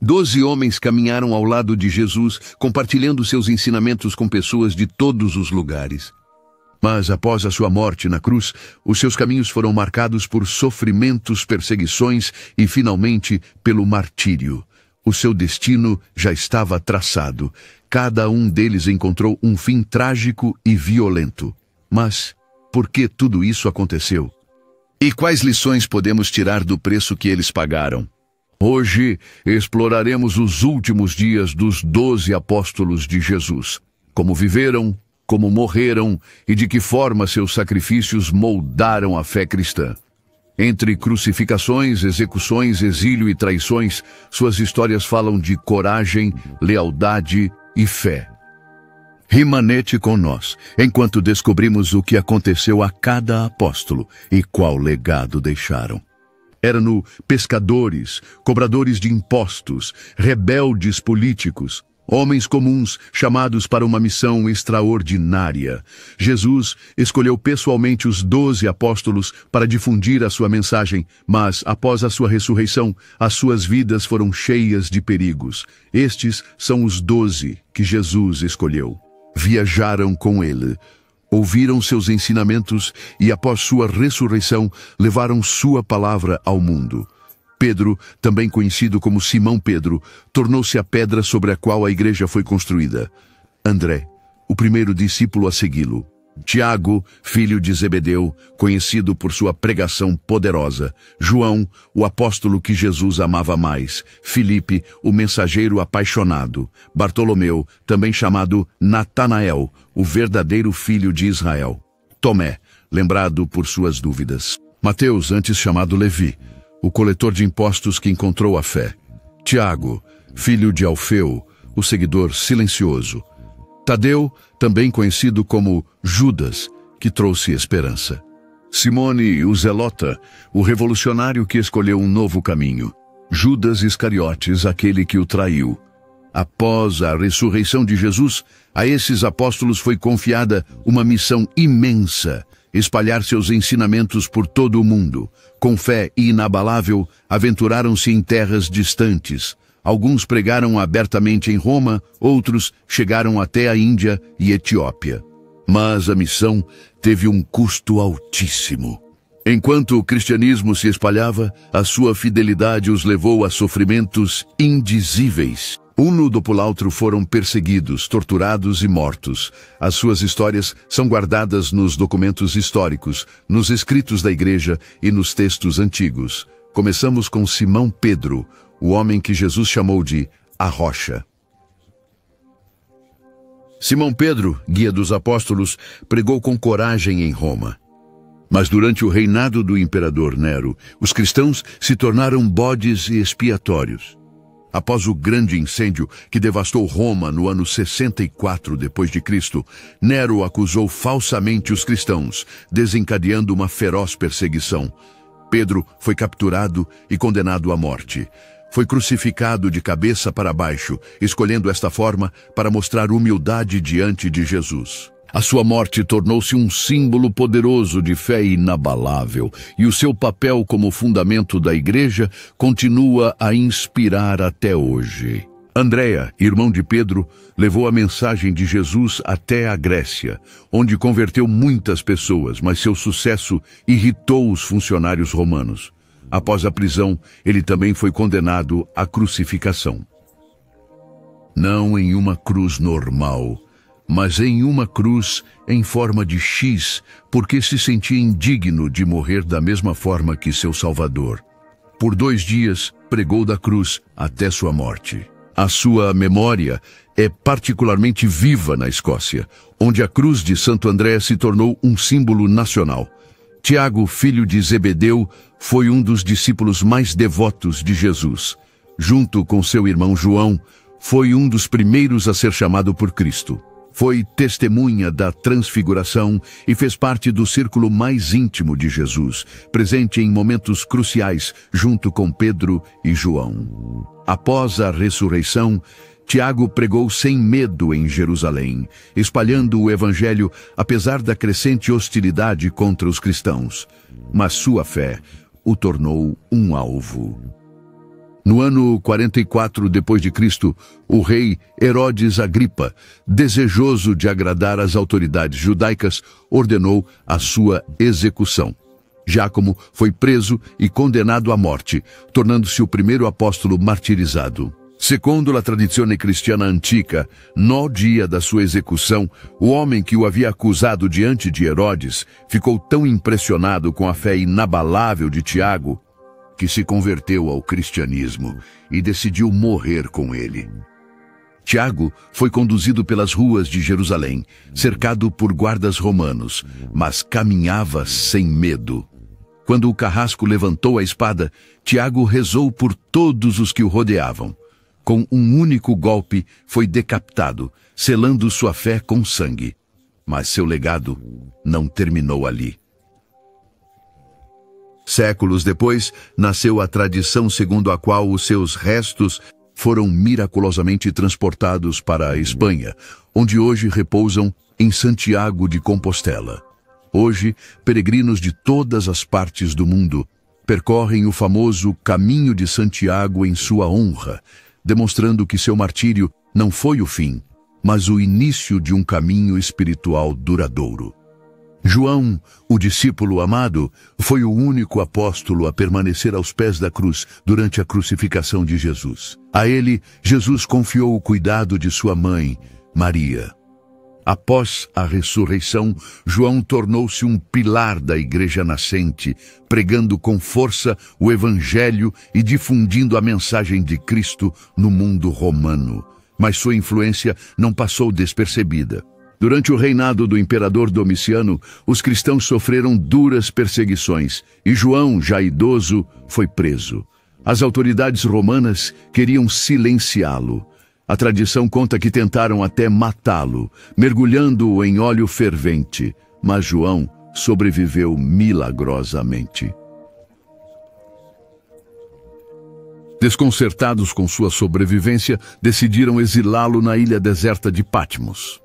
12 homens caminharam ao lado de Jesus, compartilhando seus ensinamentos com pessoas de todos os lugares. Mas após a sua morte na cruz, os seus caminhos foram marcados por sofrimentos, perseguições e, finalmente, pelo martírio. O seu destino já estava traçado. Cada um deles encontrou um fim trágico e violento. Mas por que tudo isso aconteceu? E quais lições podemos tirar do preço que eles pagaram? Hoje exploraremos os últimos dias dos 12 apóstolos de Jesus. Como viveram, como morreram e de que forma seus sacrifícios moldaram a fé cristã. Entre crucificações, execuções, exílio e traições, suas histórias falam de coragem, lealdade e fé. Rimanete com nós, enquanto descobrimos o que aconteceu a cada apóstolo e qual legado deixaram. Eram pescadores, cobradores de impostos, rebeldes políticos, homens comuns chamados para uma missão extraordinária. Jesus escolheu pessoalmente os 12 apóstolos para difundir a sua mensagem, mas, após a sua ressurreição, as suas vidas foram cheias de perigos. Estes são os 12 que Jesus escolheu. Viajaram com ele, ouviram seus ensinamentos e, após sua ressurreição, levaram sua palavra ao mundo. Pedro, também conhecido como Simão Pedro, tornou-se a pedra sobre a qual a igreja foi construída. André, o primeiro discípulo a segui-lo. Tiago, filho de Zebedeu, conhecido por sua pregação poderosa. João, o apóstolo que Jesus amava mais. Filipe, o mensageiro apaixonado. Bartolomeu, também chamado Natanael, o verdadeiro filho de Israel. Tomé, lembrado por suas dúvidas. Mateus, antes chamado Levi, o coletor de impostos que encontrou a fé. Tiago, filho de Alfeu, o seguidor silencioso. Tadeu, também conhecido como Judas, que trouxe esperança. Simone, o Zelota, o revolucionário que escolheu um novo caminho. Judas Iscariotes, aquele que o traiu. Após a ressurreição de Jesus, a esses apóstolos foi confiada uma missão imensa: espalhar seus ensinamentos por todo o mundo. Com fé inabalável, aventuraram-se em terras distantes. Alguns pregaram abertamente em Roma, outros chegaram até a Índia e Etiópia. Mas a missão teve um custo altíssimo. Enquanto o cristianismo se espalhava, a sua fidelidade os levou a sofrimentos indizíveis. Um do outro foram perseguidos, torturados e mortos. As suas histórias são guardadas nos documentos históricos, nos escritos da igreja e nos textos antigos. Começamos com Simão Pedro, o homem que Jesus chamou de a Rocha. Simão Pedro, guia dos apóstolos, pregou com coragem em Roma. Mas durante o reinado do imperador Nero, os cristãos se tornaram bodes expiatórios. Após o grande incêndio que devastou Roma no ano 64 d.C., Nero acusou falsamente os cristãos, desencadeando uma feroz perseguição. Pedro foi capturado e condenado à morte. Foi crucificado de cabeça para baixo, escolhendo esta forma para mostrar humildade diante de Jesus. A sua morte tornou-se um símbolo poderoso de fé inabalável, e o seu papel como fundamento da igreja continua a inspirar até hoje. Andréa, irmão de Pedro, levou a mensagem de Jesus até a Grécia, onde converteu muitas pessoas, mas seu sucesso irritou os funcionários romanos. Após a prisão, ele também foi condenado à crucificação. Não em uma cruz normal, mas em uma cruz em forma de X, porque se sentia indigno de morrer da mesma forma que seu Salvador. Por 2 dias, pregou da cruz até sua morte. A sua memória é particularmente viva na Escócia, onde a cruz de Santo André se tornou um símbolo nacional. Tiago, filho de Zebedeu, foi um dos discípulos mais devotos de Jesus. Junto com seu irmão João, foi um dos primeiros a ser chamado por Cristo. Foi testemunha da transfiguração e fez parte do círculo mais íntimo de Jesus, presente em momentos cruciais junto com Pedro e João. Após a ressurreição, Tiago pregou sem medo em Jerusalém, espalhando o evangelho apesar da crescente hostilidade contra os cristãos. Mas sua fé o tornou um alvo. No ano 44 depois de Cristo, o rei Herodes Agripa, desejoso de agradar às autoridades judaicas, ordenou a sua execução. Jácomo foi preso e condenado à morte, tornando-se o primeiro apóstolo martirizado. Segundo a tradizione cristiana antiga, no dia da sua execução, o homem que o havia acusado diante de Herodes ficou tão impressionado com a fé inabalável de Tiago que se converteu ao cristianismo e decidiu morrer com ele. Tiago foi conduzido pelas ruas de Jerusalém, cercado por guardas romanos, mas caminhava sem medo. Quando o carrasco levantou a espada, Tiago rezou por todos os que o rodeavam. Com um único golpe, foi decapitado, selando sua fé com sangue. Mas seu legado não terminou ali. Séculos depois, nasceu a tradição segundo a qual os seus restos foram miraculosamente transportados para a Espanha, onde hoje repousam em Santiago de Compostela. Hoje, peregrinos de todas as partes do mundo percorrem o famoso Caminho de Santiago em sua honra, demonstrando que seu martírio não foi o fim, mas o início de um caminho espiritual duradouro. João, o discípulo amado, foi o único apóstolo a permanecer aos pés da cruz durante a crucificação de Jesus. A ele, Jesus confiou o cuidado de sua mãe, Maria. Após a ressurreição, João tornou-se um pilar da igreja nascente, pregando com força o evangelho e difundindo a mensagem de Cristo no mundo romano. Mas sua influência não passou despercebida. Durante o reinado do imperador Domiciano, os cristãos sofreram duras perseguições e João, já idoso, foi preso. As autoridades romanas queriam silenciá-lo. A tradição conta que tentaram até matá-lo, mergulhando-o em óleo fervente, mas João sobreviveu milagrosamente. Desconcertados com sua sobrevivência, decidiram exilá-lo na ilha deserta de Patmos.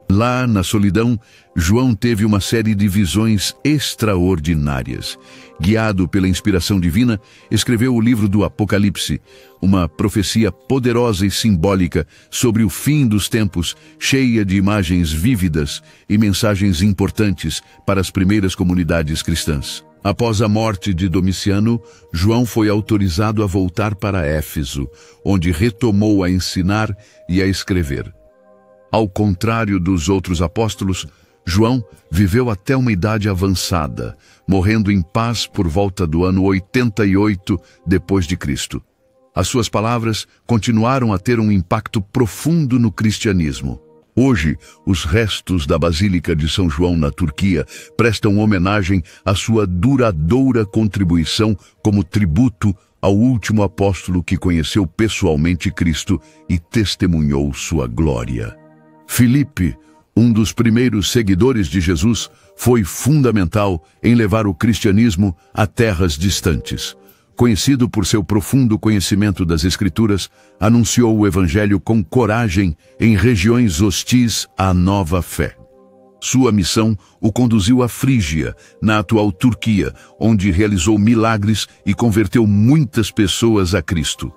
Lá, na solidão, João teve uma série de visões extraordinárias. Guiado pela inspiração divina, escreveu o livro do Apocalipse, uma profecia poderosa e simbólica sobre o fim dos tempos, cheia de imagens vívidas e mensagens importantes para as primeiras comunidades cristãs. Após a morte de Domiciano, João foi autorizado a voltar para Éfeso, onde retomou a ensinar e a escrever. Ao contrário dos outros apóstolos, João viveu até uma idade avançada, morrendo em paz por volta do ano 88 depois de Cristo. As suas palavras continuaram a ter um impacto profundo no cristianismo. Hoje, os restos da Basílica de São João, na Turquia, prestam homenagem à sua duradoura contribuição como tributo ao último apóstolo que conheceu pessoalmente Cristo e testemunhou sua glória. Filipe, um dos primeiros seguidores de Jesus, foi fundamental em levar o cristianismo a terras distantes. Conhecido por seu profundo conhecimento das Escrituras, anunciou o Evangelho com coragem em regiões hostis à nova fé. Sua missão o conduziu à Frígia, na atual Turquia, onde realizou milagres e converteu muitas pessoas a Cristo.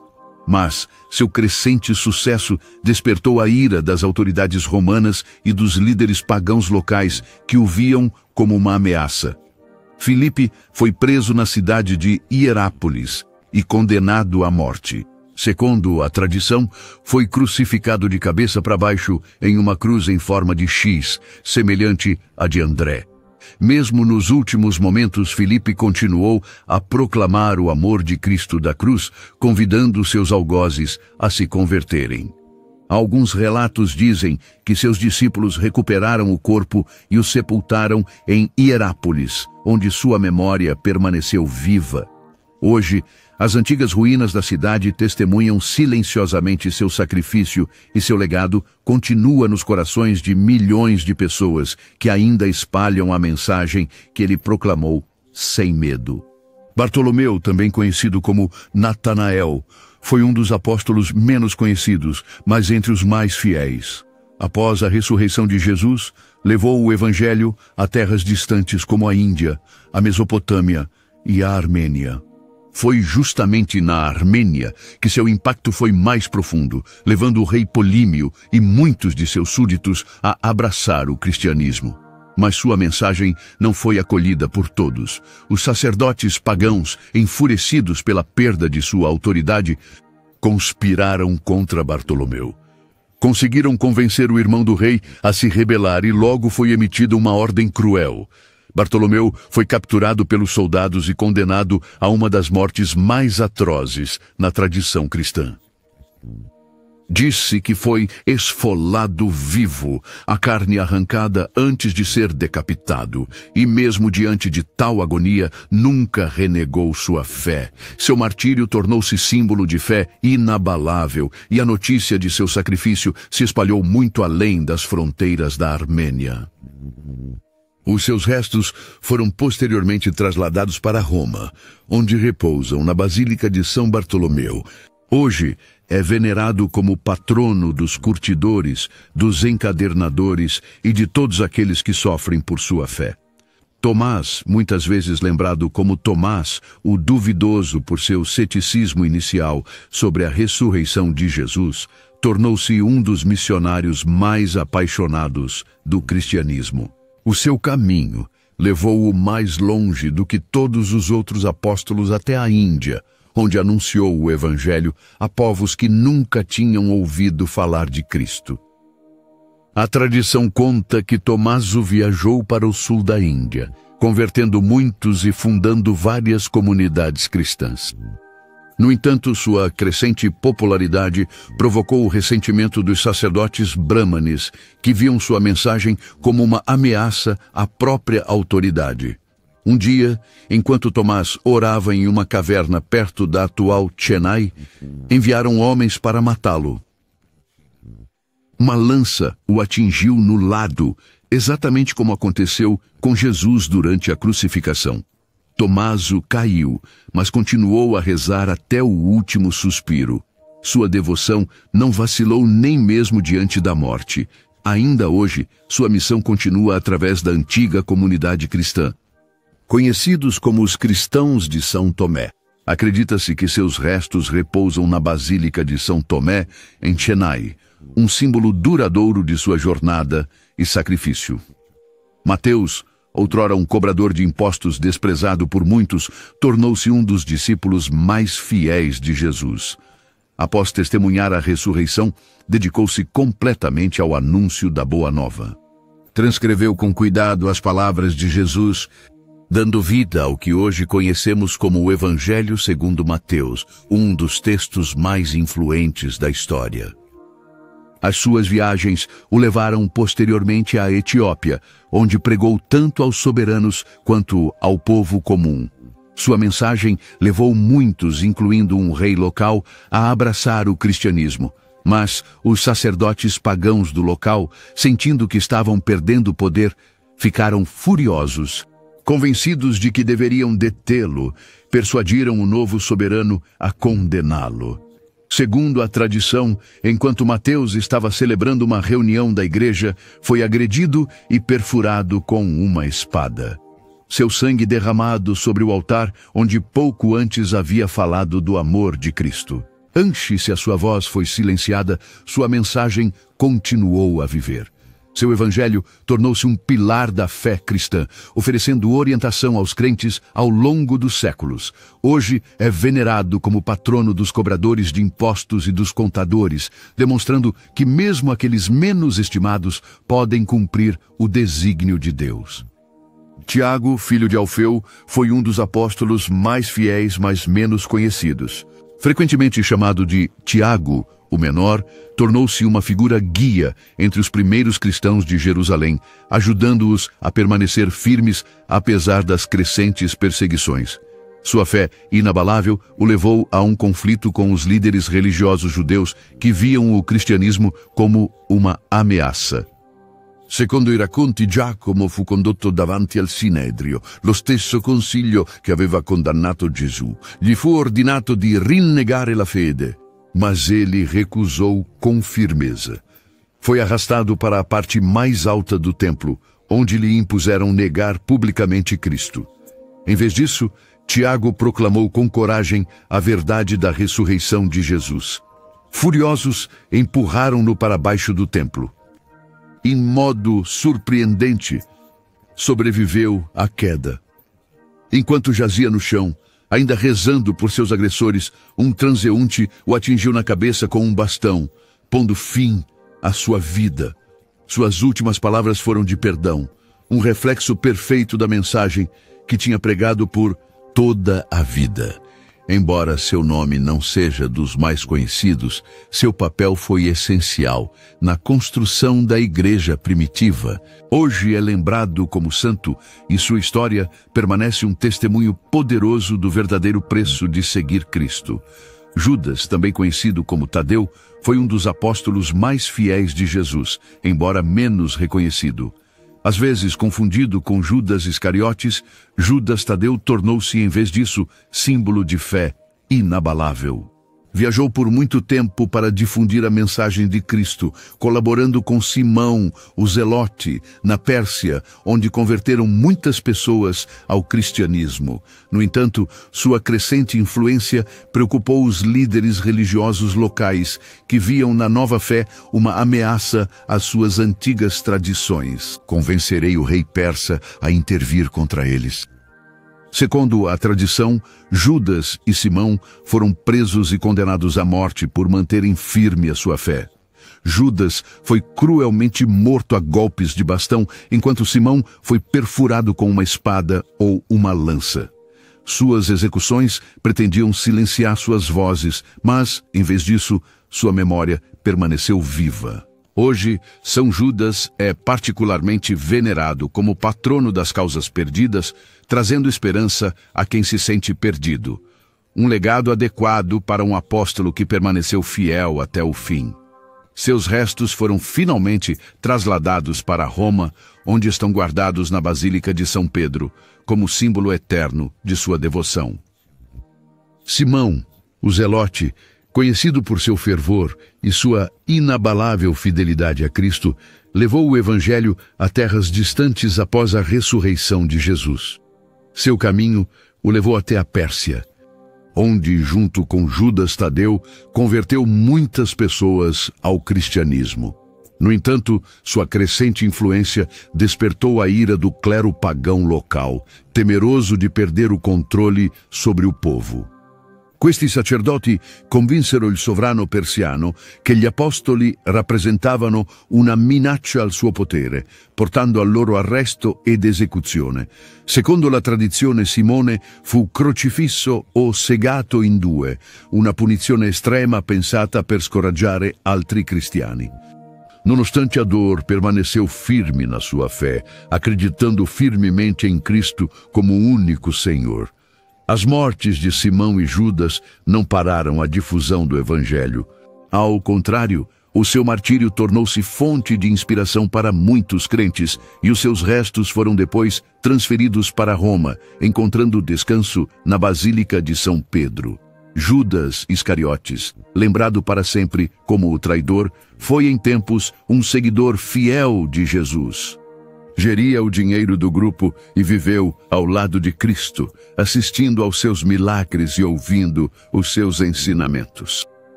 Mas seu crescente sucesso despertou a ira das autoridades romanas e dos líderes pagãos locais que o viam como uma ameaça. Filipe foi preso na cidade de Hierápolis e condenado à morte. Segundo a tradição, foi crucificado de cabeça para baixo em uma cruz em forma de X, semelhante à de André. Mesmo nos últimos momentos, Filipe continuou a proclamar o amor de Cristo da cruz, convidando seus algozes a se converterem. Alguns relatos dizem que seus discípulos recuperaram o corpo e o sepultaram em Hierápolis, onde sua memória permaneceu viva. Hoje, as antigas ruínas da cidade testemunham silenciosamente seu sacrifício e seu legado continua nos corações de milhões de pessoas que ainda espalham a mensagem que ele proclamou sem medo. Bartolomeu, também conhecido como Natanael, foi um dos apóstolos menos conhecidos, mas entre os mais fiéis. Após a ressurreição de Jesus, levou o Evangelho a terras distantes como a Índia, a Mesopotâmia e a Armênia. Foi justamente na Armênia que seu impacto foi mais profundo, levando o rei Polímio e muitos de seus súditos a abraçar o cristianismo. Mas sua mensagem não foi acolhida por todos. Os sacerdotes pagãos, enfurecidos pela perda de sua autoridade, conspiraram contra Bartolomeu. Conseguiram convencer o irmão do rei a se rebelar e logo foi emitida uma ordem cruel. Bartolomeu foi capturado pelos soldados e condenado a uma das mortes mais atrozes na tradição cristã. Disse que foi esfolado vivo, a carne arrancada antes de ser decapitado, e mesmo diante de tal agonia, nunca renegou sua fé. Seu martírio tornou-se símbolo de fé inabalável, e a notícia de seu sacrifício se espalhou muito além das fronteiras da Armênia. Os seus restos foram posteriormente trasladados para Roma, onde repousam na Basílica de São Bartolomeu. Hoje é venerado como patrono dos curtidores, dos encadernadores e de todos aqueles que sofrem por sua fé. Tomás, muitas vezes lembrado como Tomás, o duvidoso por seu ceticismo inicial sobre a ressurreição de Jesus, tornou-se um dos missionários mais apaixonados do cristianismo. O seu caminho levou-o mais longe do que todos os outros apóstolos até a Índia, onde anunciou o Evangelho a povos que nunca tinham ouvido falar de Cristo. A tradição conta que Tomaso viajou para o sul da Índia, convertendo muitos e fundando várias comunidades cristãs. No entanto, sua crescente popularidade provocou o ressentimento dos sacerdotes brâmanes, que viam sua mensagem como uma ameaça à própria autoridade. Um dia, enquanto Tomás orava em uma caverna perto da atual Chennai, enviaram homens para matá-lo. Uma lança o atingiu no lado, exatamente como aconteceu com Jesus durante a crucificação. Tomaso caiu, mas continuou a rezar até o último suspiro. Sua devoção não vacilou nem mesmo diante da morte. Ainda hoje, sua missão continua através da antiga comunidade cristã. Conhecidos como os cristãos de São Tomé, acredita-se que seus restos repousam na Basílica de São Tomé, em Chennai, um símbolo duradouro de sua jornada e sacrifício. Mateus, outrora um cobrador de impostos desprezado por muitos, tornou-se um dos discípulos mais fiéis de Jesus. Após testemunhar a ressurreição, dedicou-se completamente ao anúncio da Boa Nova. Transcreveu com cuidado as palavras de Jesus, dando vida ao que hoje conhecemos como o Evangelho segundo Mateus, um dos textos mais influentes da história. As suas viagens o levaram posteriormente à Etiópia, onde pregou tanto aos soberanos quanto ao povo comum. Sua mensagem levou muitos, incluindo um rei local, a abraçar o cristianismo. Mas os sacerdotes pagãos do local, sentindo que estavam perdendo poder, ficaram furiosos. Convencidos de que deveriam detê-lo, persuadiram o novo soberano a condená-lo. Segundo a tradição, enquanto Mateus estava celebrando uma reunião da igreja, foi agredido e perfurado com uma espada. Seu sangue derramado sobre o altar, onde pouco antes havia falado do amor de Cristo. Antes se a sua voz foi silenciada, sua mensagem continuou a viver. Seu evangelho tornou-se um pilar da fé cristã, oferecendo orientação aos crentes ao longo dos séculos. Hoje é venerado como patrono dos cobradores de impostos e dos contadores, demonstrando que mesmo aqueles menos estimados podem cumprir o desígnio de Deus. Tiago, filho de Alfeu, foi um dos apóstolos mais fiéis, mas menos conhecidos. Frequentemente chamado de Tiago, o menor, tornou-se uma figura guia entre os primeiros cristãos de Jerusalém, ajudando-os a permanecer firmes apesar das crescentes perseguições. Sua fé inabalável o levou a um conflito com os líderes religiosos judeus que viam o cristianismo como uma ameaça. Secondo i racconti, Giacomo fu condotto davanti al Sinedrio, lo stesso consiglio che aveva condannato Gesù. Gli fu ordinato di rinnegare la fede, mas ele recusou com firmeza. Foi arrastado para a parte mais alta do templo, onde lhe impuseram negar publicamente Cristo. Em vez disso, Tiago proclamou com coragem a verdade da ressurreição de Jesus. Furiosos, empurraram-no para baixo do templo. Em modo surpreendente, sobreviveu à queda. Enquanto jazia no chão, ainda rezando por seus agressores, um transeunte o atingiu na cabeça com um bastão, pondo fim à sua vida. Suas últimas palavras foram de perdão, um reflexo perfeito da mensagem que tinha pregado por toda a vida. Embora seu nome não seja dos mais conhecidos, seu papel foi essencial na construção da igreja primitiva. Hoje é lembrado como santo e sua história permanece um testemunho poderoso do verdadeiro preço de seguir Cristo. Judas, também conhecido como Tadeu, foi um dos apóstolos mais fiéis de Jesus, embora menos reconhecido. Às vezes confundido com Judas Iscariotes, Judas Tadeu tornou-se, em vez disso, símbolo de fé inabalável. Viajou por muito tempo para difundir a mensagem de Cristo, colaborando com Simão, o Zelote, na Pérsia, onde converteram muitas pessoas ao cristianismo. No entanto, sua crescente influência preocupou os líderes religiosos locais, que viam na nova fé uma ameaça às suas antigas tradições. Convencerei o rei persa a intervir contra eles. Segundo a tradição, Judas e Simão foram presos e condenados à morte por manterem firme a sua fé. Judas foi cruelmente morto a golpes de bastão, enquanto Simão foi perfurado com uma espada ou uma lança. Suas execuções pretendiam silenciar suas vozes, mas, em vez disso, sua memória permaneceu viva. Hoje, São Judas é particularmente venerado como patrono das causas perdidas, trazendo esperança a quem se sente perdido. Um legado adequado para um apóstolo que permaneceu fiel até o fim. Seus restos foram finalmente trasladados para Roma, onde estão guardados na Basílica de São Pedro, como símbolo eterno de sua devoção. Simão, o Zelote, conhecido por seu fervor e sua inabalável fidelidade a Cristo, levou o Evangelho a terras distantes após a ressurreição de Jesus. Seu caminho o levou até a Pérsia, onde, junto com Judas Tadeu, converteu muitas pessoas ao cristianismo. No entanto, sua crescente influência despertou a ira do clero pagão local, temeroso de perder o controle sobre o povo. Questi sacerdoti convinsero il sovrano persiano che gli apostoli rappresentavano una minaccia al suo potere, portando al loro arresto ed esecuzione. Secondo la tradizione, Simone fu crocifisso o segato in due, una punizione estrema pensata per scoraggiare altri cristiani. Nonostante a dor, permaneceu firme na sua fé, acreditando firmemente em Cristo como o único Senhor. As mortes de Simão e Judas não pararam a difusão do Evangelho. Ao contrário, o seu martírio tornou-se fonte de inspiração para muitos crentes e os seus restos foram depois transferidos para Roma, encontrando descanso na Basílica de São Pedro. Judas Iscariotes, lembrado para sempre como o traidor, foi em tempos um seguidor fiel de Jesus. Geria o dinheiro do grupo e viveu ao lado de Cristo, assistindo aos seus milagres e ouvindo os seus ensinamentos.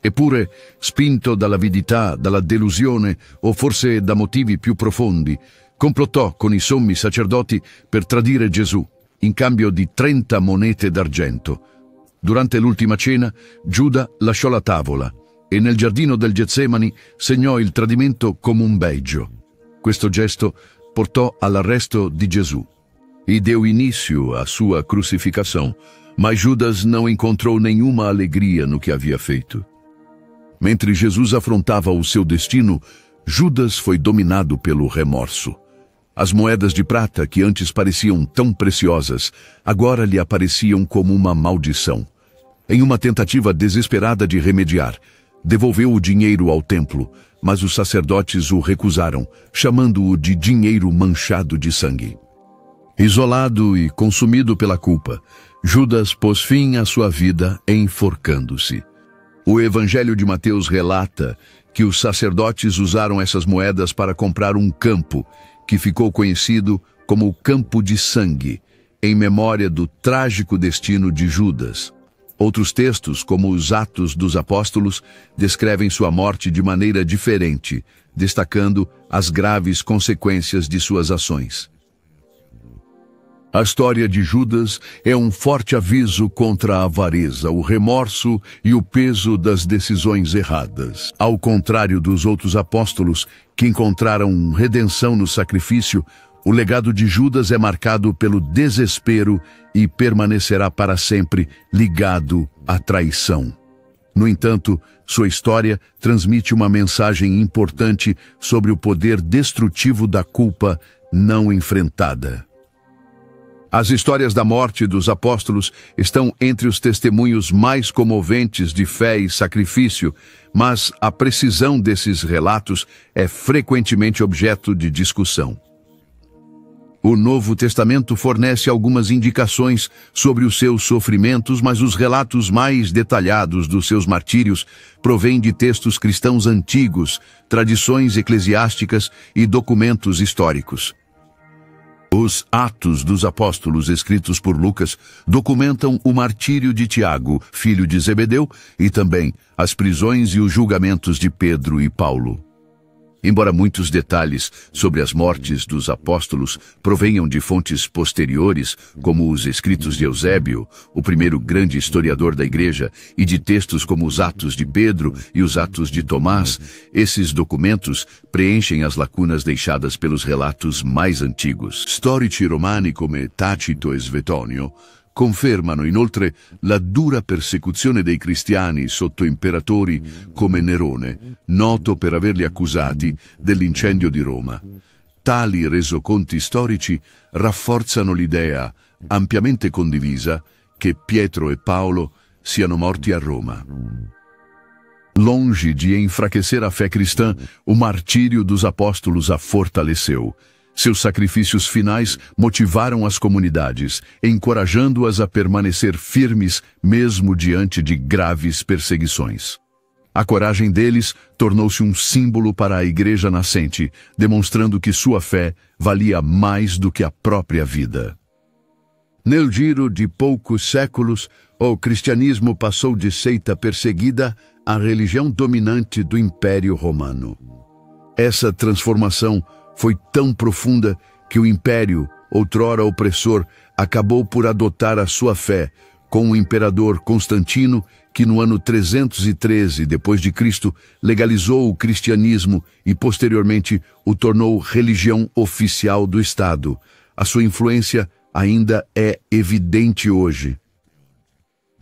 Eppure, spinto dall'avidità, dalla delusione o forse da motivi più profondi, complottò con i sommi sacerdoti per tradire Gesù, in cambio di 30 monete d'argento. Durante l'ultima cena, Giuda lasciò la tavola e nel giardino del Getsemani segnò il tradimento come un beiggio. Questo gesto portò all'arresto di Gesù e deu início à sua crucificação, mas Judas não encontrou nenhuma alegria no que havia feito. Mentre Jesus afrontava o seu destino, Judas foi dominado pelo remorso. As moedas de prata, que antes pareciam tão preciosas, agora lhe apareciam como uma maldição. Em uma tentativa desesperada de remediar, devolveu o dinheiro ao templo, mas os sacerdotes o recusaram, chamando-o de dinheiro manchado de sangue. Isolado e consumido pela culpa, Judas pôs fim à sua vida enforcando-se. O Evangelho de Mateus relata que os sacerdotes usaram essas moedas para comprar um campo, que ficou conhecido como o Campo de Sangue, em memória do trágico destino de Judas. Outros textos, como os Atos dos Apóstolos, descrevem sua morte de maneira diferente, destacando as graves consequências de suas ações. A história de Judas é um forte aviso contra a avareza, o remorso e o peso das decisões erradas. Ao contrário dos outros apóstolos, que encontraram redenção no sacrifício, o legado de Judas é marcado pelo desespero e permanecerá para sempre ligado à traição. No entanto, sua história transmite uma mensagem importante sobre o poder destrutivo da culpa não enfrentada. As histórias da morte dos apóstolos estão entre os testemunhos mais comoventes de fé e sacrifício, mas a precisão desses relatos é frequentemente objeto de discussão. O Novo Testamento fornece algumas indicações sobre os seus sofrimentos, mas os relatos mais detalhados dos seus martírios provêm de textos cristãos antigos, tradições eclesiásticas e documentos históricos. Os Atos dos Apóstolos, escritos por Lucas, documentam o martírio de Tiago, filho de Zebedeu, e também as prisões e os julgamentos de Pedro e Paulo. Embora muitos detalhes sobre as mortes dos apóstolos provenham de fontes posteriores, como os escritos de Eusébio, o primeiro grande historiador da Igreja, e de textos como os Atos de Pedro e os Atos de Tomás, esses documentos preenchem as lacunas deixadas pelos relatos mais antigos. Storici romani come Tacito e Svetonio confermano inoltre la dura persecuzione dei cristiani sotto imperatori come Nerone, noto per averli accusati dell'incendio di Roma. Tali resoconti storici rafforzano l'idea, ampiamente condivisa, che Pietro e Paolo siano morti a Roma. Longe de enfraquecer a fé cristã, o martírio dos apóstolos a fortaleceu. Seus sacrifícios finais motivaram as comunidades, encorajando-as a permanecer firmes mesmo diante de graves perseguições. A coragem deles tornou-se um símbolo para a igreja nascente, demonstrando que sua fé valia mais do que a própria vida. Nel giro de poucos séculos, o cristianismo passou de seita perseguida à religião dominante do Império Romano. Essa transformação foi tão profunda que o império, outrora opressor, acabou por adotar a sua fé, com o imperador Constantino, que no ano 313 d.C. legalizou o cristianismo e posteriormente o tornou religião oficial do Estado. A sua influência ainda é evidente hoje.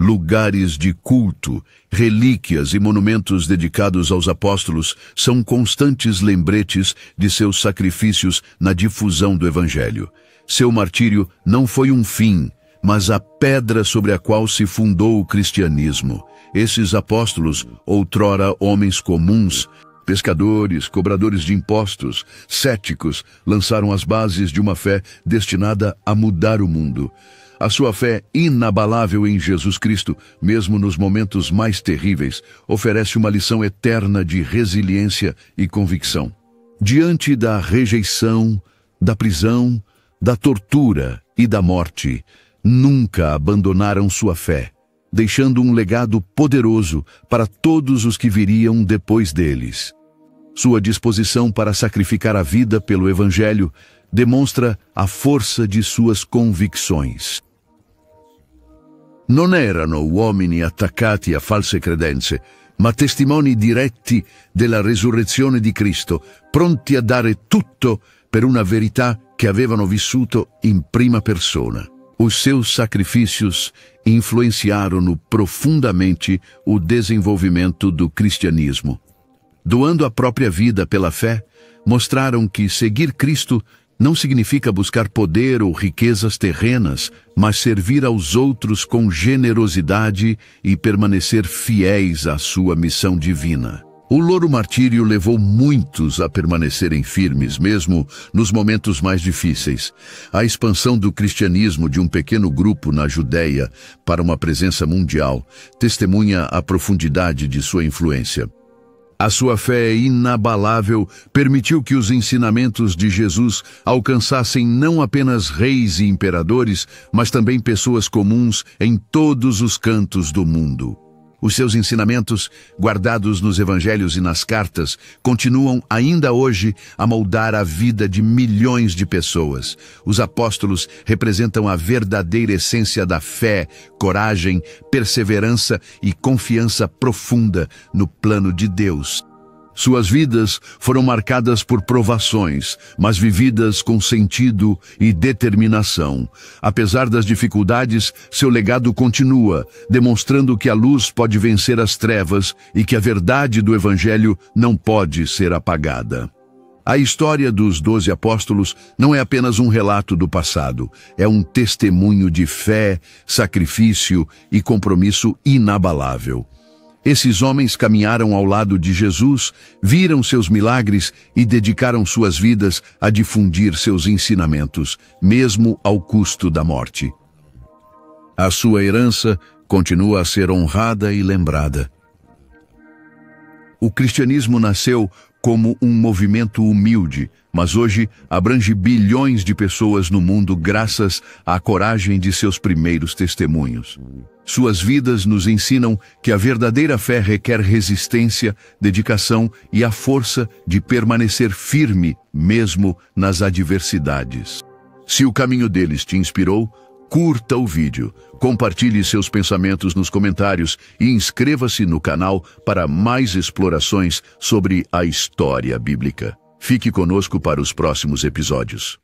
Lugares de culto, relíquias e monumentos dedicados aos apóstolos são constantes lembretes de seus sacrifícios na difusão do Evangelho. Seu martírio não foi um fim, mas a pedra sobre a qual se fundou o cristianismo. Esses apóstolos, outrora homens comuns, pescadores, cobradores de impostos, céticos, lançaram as bases de uma fé destinada a mudar o mundo. A sua fé inabalável em Jesus Cristo, mesmo nos momentos mais terríveis, oferece uma lição eterna de resiliência e convicção. Diante da rejeição, da prisão, da tortura e da morte, nunca abandonaram sua fé, deixando um legado poderoso para todos os que viriam depois deles. Sua disposição para sacrificar a vida pelo Evangelho demonstra a força de suas convicções. Non erano uomini attaccati a false credenze, ma testimoni diretti della resurrezione di Cristo, pronti a dare tutto per una verità che avevano vissuto in prima persona. Os seus sacrifícios influenciaram profundamente o desenvolvimento do cristianismo. Doando a própria vida pela fé, mostraram que seguir Cristo não significa buscar poder ou riquezas terrenas, mas servir aos outros com generosidade e permanecer fiéis à sua missão divina. O louro martírio levou muitos a permanecerem firmes, mesmo nos momentos mais difíceis. A expansão do cristianismo de um pequeno grupo na Judéia para uma presença mundial testemunha a profundidade de sua influência. A sua fé inabalável permitiu que os ensinamentos de Jesus alcançassem não apenas reis e imperadores, mas também pessoas comuns em todos os cantos do mundo. Os seus ensinamentos, guardados nos evangelhos e nas cartas, continuam ainda hoje a moldar a vida de milhões de pessoas. Os apóstolos representam a verdadeira essência da fé, coragem, perseverança e confiança profunda no plano de Deus. Suas vidas foram marcadas por provações, mas vividas com sentido e determinação. Apesar das dificuldades, seu legado continua, demonstrando que a luz pode vencer as trevas e que a verdade do Evangelho não pode ser apagada. A história dos 12 apóstolos não é apenas um relato do passado, é um testemunho de fé, sacrifício e compromisso inabalável. Esses homens caminharam ao lado de Jesus, viram seus milagres e dedicaram suas vidas a difundir seus ensinamentos, mesmo ao custo da morte. A sua herança continua a ser honrada e lembrada. O cristianismo nasceu como um movimento humilde, mas hoje abrange bilhões de pessoas no mundo graças à coragem de seus primeiros testemunhos. Suas vidas nos ensinam que a verdadeira fé requer resistência, dedicação e a força de permanecer firme, mesmo nas adversidades. Se o caminho deles te inspirou, curta o vídeo, compartilhe seus pensamentos nos comentários e inscreva-se no canal para mais explorações sobre a história bíblica. Fique conosco para os próximos episódios.